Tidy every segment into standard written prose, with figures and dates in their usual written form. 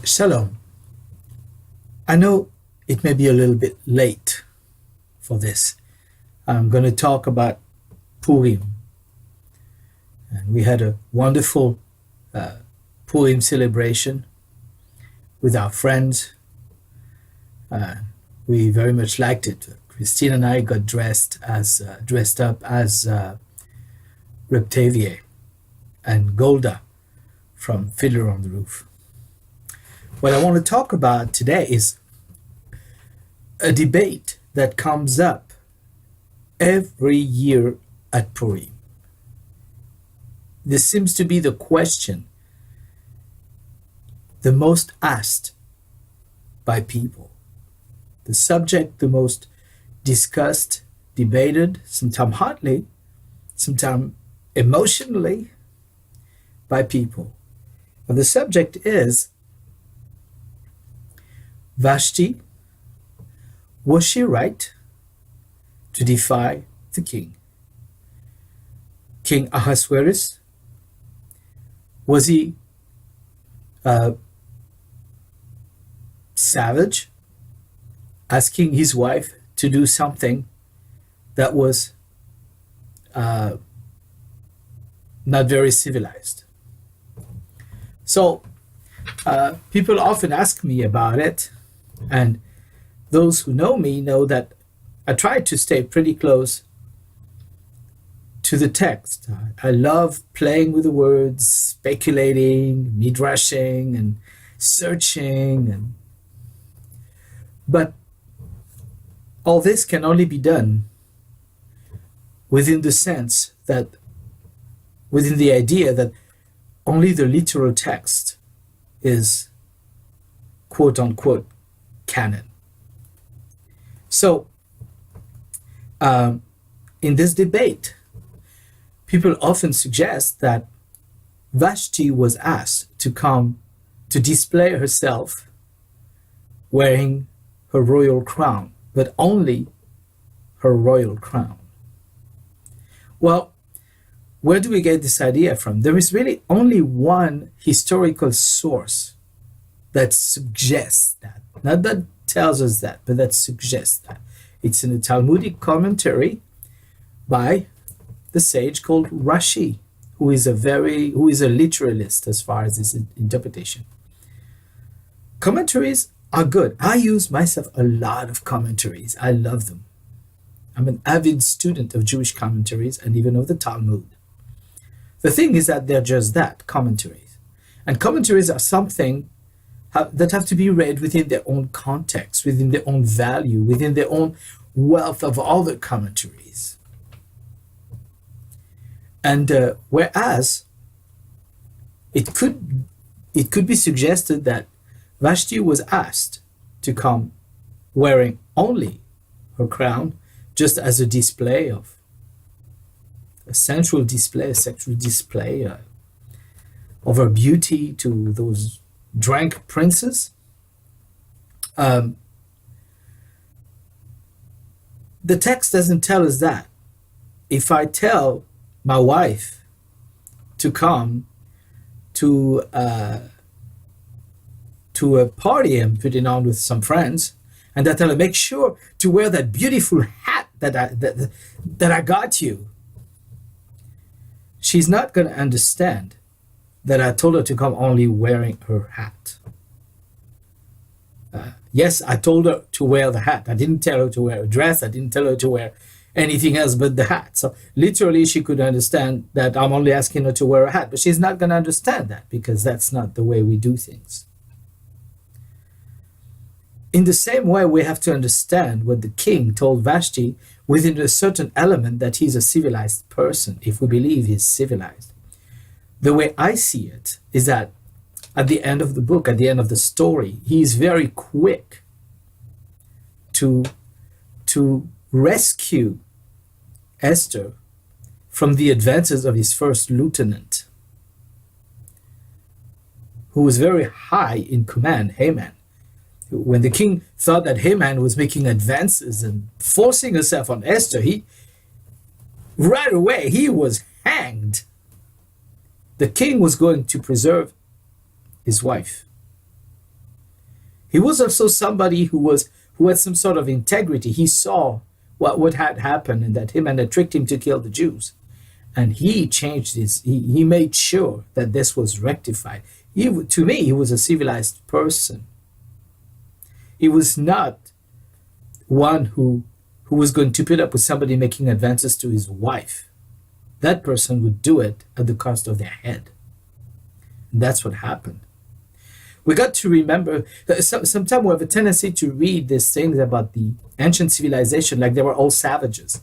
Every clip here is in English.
Shalom. I know it may be a little bit late for this. I'm going to talk about Purim. And we had a wonderful Purim celebration with our friends. We very much liked it. Christine and I got dressed up as Reptavier and Golda from Fiddler on the Roof. What I want to talk about today is a debate that comes up every year at Purim. This seems to be the question the most asked by people, the subject the most discussed, debated, sometimes hotly, sometimes emotionally by people. And the subject is, Vashti, was she right to defy the king? King Ahasuerus, was he savage, asking his wife to do something that was not very civilized? So people often ask me about it, and those who know me know that I try to stay pretty close to the text. I love playing with the words, speculating, midrashing, and searching, but all this can only be done within the idea that only the literal text is quote unquote canon. So in this debate, people often suggest that Vashti was asked to come to display herself wearing her royal crown, but only her royal crown. Well, where do we get this idea from? There is really only one historical source that suggests that. Not that tells us that, but that suggests that. It's in a Talmudic commentary by the sage called Rashi, who is a literalist as far as this interpretation. Commentaries are good. I use myself a lot of commentaries. I love them. I'm an avid student of Jewish commentaries and even of the Talmud. The thing is that they're just that, commentaries. And commentaries are something that have to be read within their own context, within their own value, within their own wealth of other commentaries. And whereas it could be suggested that Vashti was asked to come wearing only her crown, just as a display of a sexual display of her beauty to those drunk princes. The text doesn't tell us that. If I tell my wife to come to a party I'm putting on with some friends, and I tell her, make sure to wear that beautiful hat that I got you, she's not going to understand that I told her to come only wearing her hat. Yes, I told her to wear the hat. I didn't tell her to wear a dress. I didn't tell her to wear anything else but the hat. So literally she could understand that I'm only asking her to wear a hat, but she's not going to understand that because that's not the way we do things. In the same way, we have to understand what the king told Vashti within a certain element that he's a civilized person, if we believe he's civilized. The way I see it is that at the end of the book, at the end of the story, he is very quick to rescue Esther from the advances of his first lieutenant, who was very high in command, Haman. When the king thought that Haman was making advances and forcing herself on Esther, right away he was hanged. The king was going to preserve his wife. He was also somebody who had some sort of integrity. He saw what had happened and that Haman had tricked him to kill the Jews. And he changed this. He made sure that this was rectified. To me, he was a civilized person. He was not one who was going to put up with somebody making advances to his wife. That person would do it at the cost of their head. And that's what happened. We got to remember that sometimes we have a tendency to read these things about the ancient civilization like they were all savages.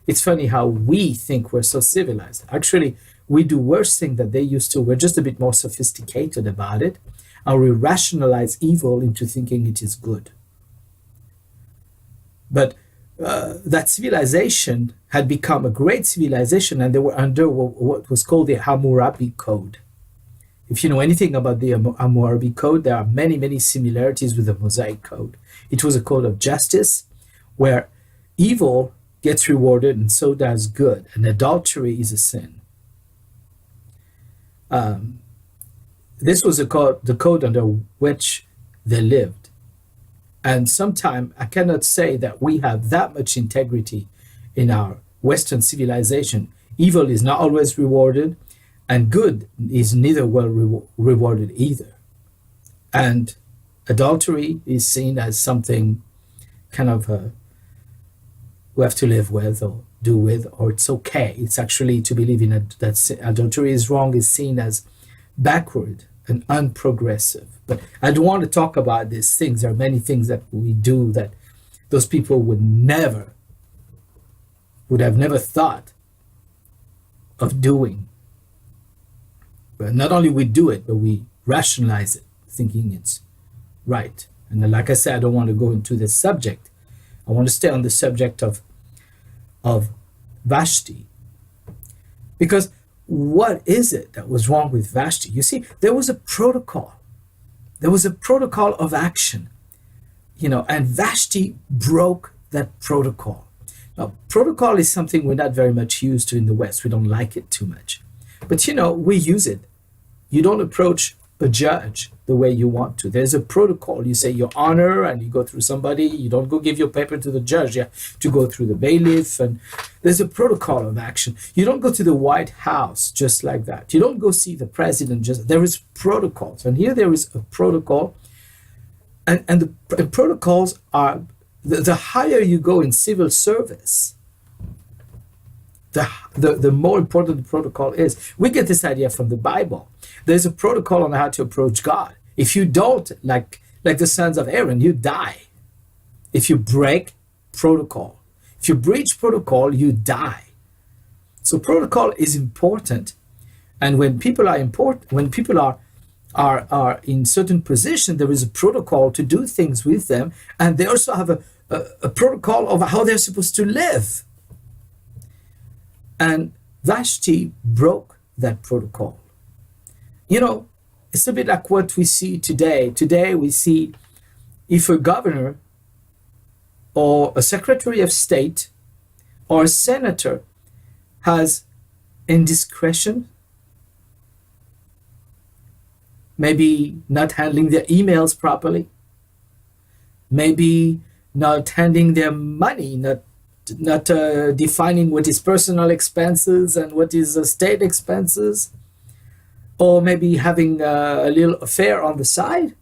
It's funny how we think we're so civilized. Actually, we do worse things than they used to. We're just a bit more sophisticated about it, and we rationalize evil into thinking it is good. But that civilization had become a great civilization, and they were under what was called the Hammurabi Code. If you know anything about the Hammurabi Code, there are many, many similarities with the Mosaic Code. It was a code of justice where evil gets rewarded and so does good, and adultery is a sin. This was the code under which they lived. And sometimes I cannot say that we have that much integrity in our Western civilization. Evil is not always rewarded, and good is neither well rewarded either. And adultery is seen as something kind of we have to live with or do with, or it's okay. It's actually to believe in that adultery is wrong is seen as backward and unprogressive. But I don't want to talk about these things. There are many things that we do that those people would have never thought of doing. But not only we do it, but we rationalize it, thinking it's right. And like I said, I don't want to go into this subject. I want to stay on the subject of Vashti. Because what is it that was wrong with Vashti? You see, there was a protocol. There was a protocol of action, and Vashti broke that protocol. Now, protocol is something we're not very much used to in the West. We don't like it too much. But, we use it. You don't approach a judge the way you want to. There's a protocol. You say your honor, and you go through somebody. You don't go give your paper to the judge. You have to go through the bailiff, and there's a protocol of action. You don't go to the White House just like that. You don't go see the president there is protocols. And here there is a protocol, and the protocols are, the higher you go in civil service, the more important the protocol is. We get this idea from the Bible. There's a protocol on how to approach God. If you don't, like the sons of Aaron, you die. If you break protocol. If you breach protocol, you die. So protocol is important. And when people are important, when people are in certain position, there is a protocol to do things with them. And they also have a protocol of how they're supposed to live. And Vashti broke that protocol. It's a bit like what we see today. Today we see if a governor or a secretary of state or a senator has indiscretion, maybe not handling their emails properly, maybe not handling their money, not defining what is personal expenses and what is state expenses, or maybe having a little affair on the side.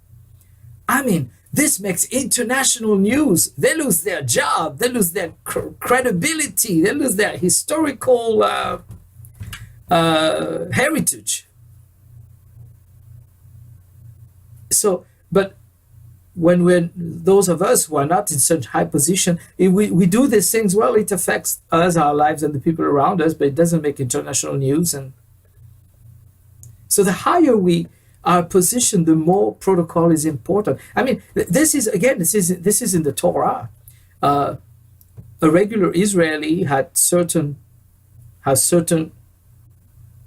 This makes international news. They lose their job. They lose their credibility. They lose their historical heritage. So, but when those of us who are not in such high position, we do these things, well, it affects us, our lives, and the people around us, but it doesn't make international news. And so the higher we are positioned, the more protocol is important. This is in the Torah. A regular Israeli has certain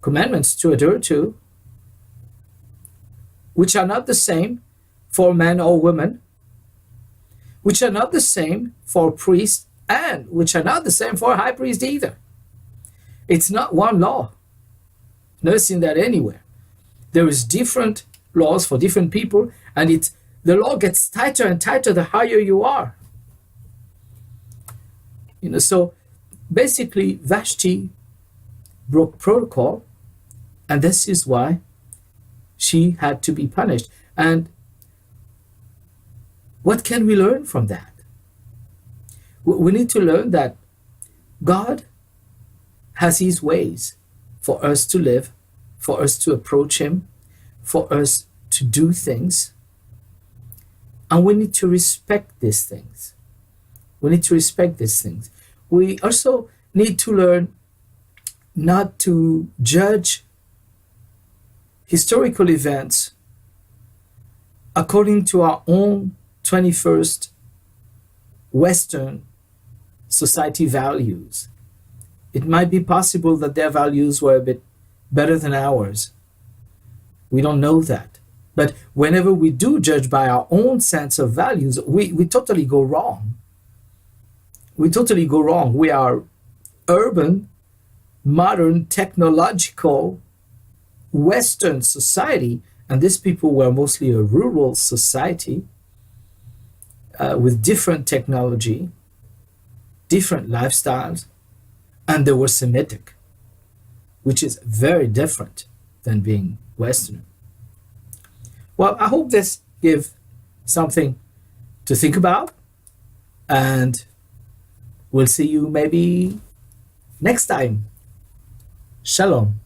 commandments to adhere to, which are not the same for men or women, which are not the same for priests, and which are not the same for a high priest either. It's not one law. Never seen that anywhere. There is different laws for different people, and The law gets tighter and tighter the higher you are. So basically Vashti broke protocol, and this is why she had to be punished. And what can we learn from that? We need to learn that God has his ways for us to live, for us to approach him, for us to do things. And we need to respect these things. We need to respect these things. We also need to learn not to judge historical events according to our own 21st Western society values. It might be possible that their values were a bit better than ours. We don't know that. But whenever we do judge by our own sense of values, we totally go wrong. We totally go wrong. We are urban, modern, technological, Western society, and these people were mostly a rural society with different technology, different lifestyles, and they were Semitic, which is very different than being Western. Well, I hope this gives something to think about, and we'll see you maybe next time. Shalom.